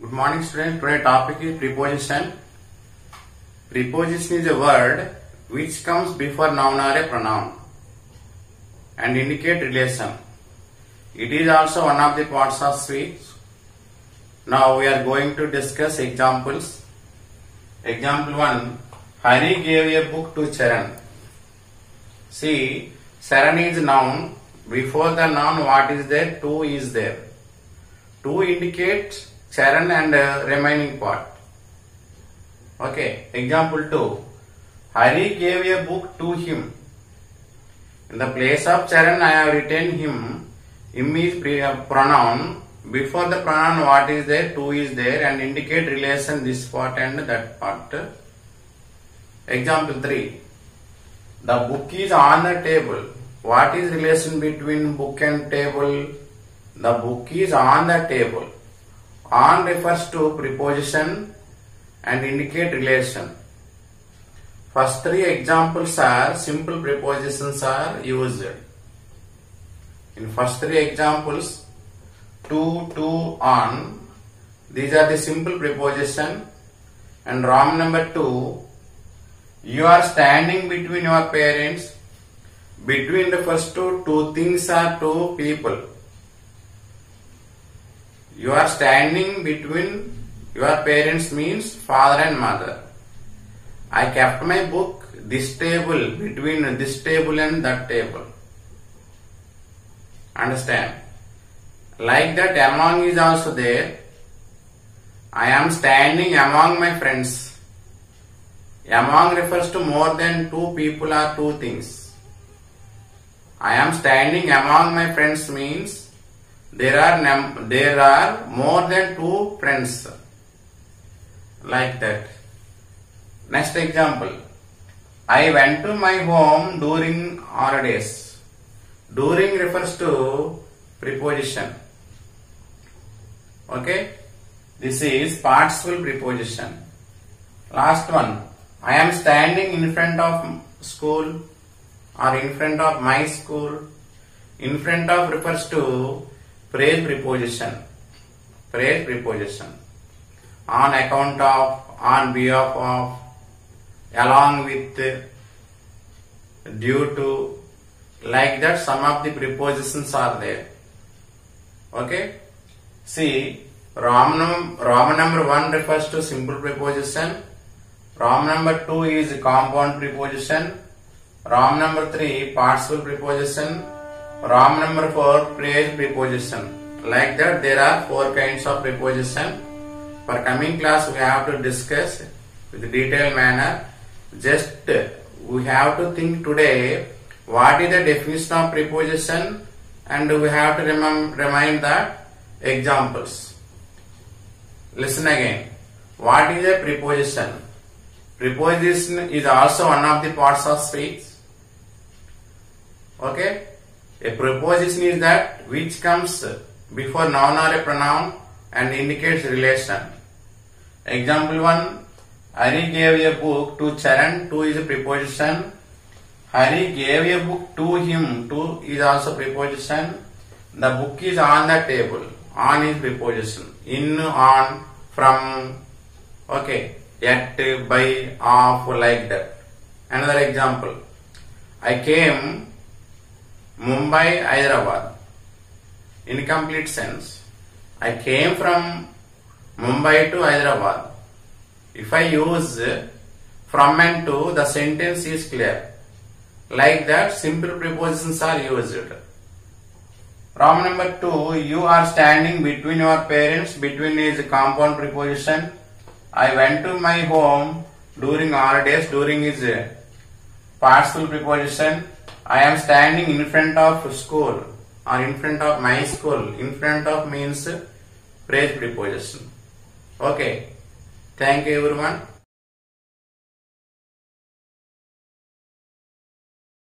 Good morning, students. Today topic is preposition. Preposition is a word which comes before noun or a pronoun and indicate relation. It is also one of the parts of speech. Now we are going to discuss examples. Example 1. Hari gave a book to Charan. See, Charan is noun. Before the noun, what is there? To is there. To indicates Charan and remaining part. Okay. Example 2. Hari gave a book to him. In the place of Charan, I have written him. Him is pronoun. Before the pronoun, what is there? To is there and indicate relation this part and that part. Example 3. The book is on the table. What is relation between book and table? The book is on the table. On refers to preposition and indicate relation. First three examples are simple prepositions are used. In first three examples, to, on, these are the simple preposition. And wrong number 2, you are standing between your parents. Between refers to two things or two people. You are standing between your parents means father and mother. I kept my book this table, between this table and that table. Understand? Like that, among is also there. I am standing among my friends. Among refers to more than two people or two things. I am standing among my friends means there are more than two friends. Like that. Next example. I went to my home during holidays. During refers to preposition. Okay. This is participle preposition. Last one. I am standing in front of school or in front of my school. In front of refers to phrase preposition. Phrase preposition. On account of, on behalf of, along with, due to, like that some of the prepositions are there. Okay. See, Roman number 1 refers to simple preposition. Roman number 2 is compound preposition. Roman number 3 participle preposition. Roman number 4 phrase preposition. Like that there are 4 kinds of preposition. For coming class we have to discuss with detailed manner. Just we have to think today what is the definition of preposition and we have to remind the examples. Listen again. What is a preposition? Preposition is also one of the parts of speech. Okay. A preposition is that which comes before noun or a pronoun and indicates relation. Example 1. Hari gave a book to Charan. To is a preposition. Hari gave a book to him. To is also preposition. The book is on the table. On is preposition. In, on, from. Okay. At, by, of, like that. Another example. I came Mumbai, Hyderabad. Incomplete sense. I came from Mumbai to Hyderabad. If I use from and to, the sentence is clear. Like that, simple prepositions are used. Roman number 2, you are standing between your parents. Between is a compound preposition. I went to my home during holidays. During is a participle preposition. I am standing in front of school or in front of my school. In front of means phrase preposition. Okay. Thank you everyone.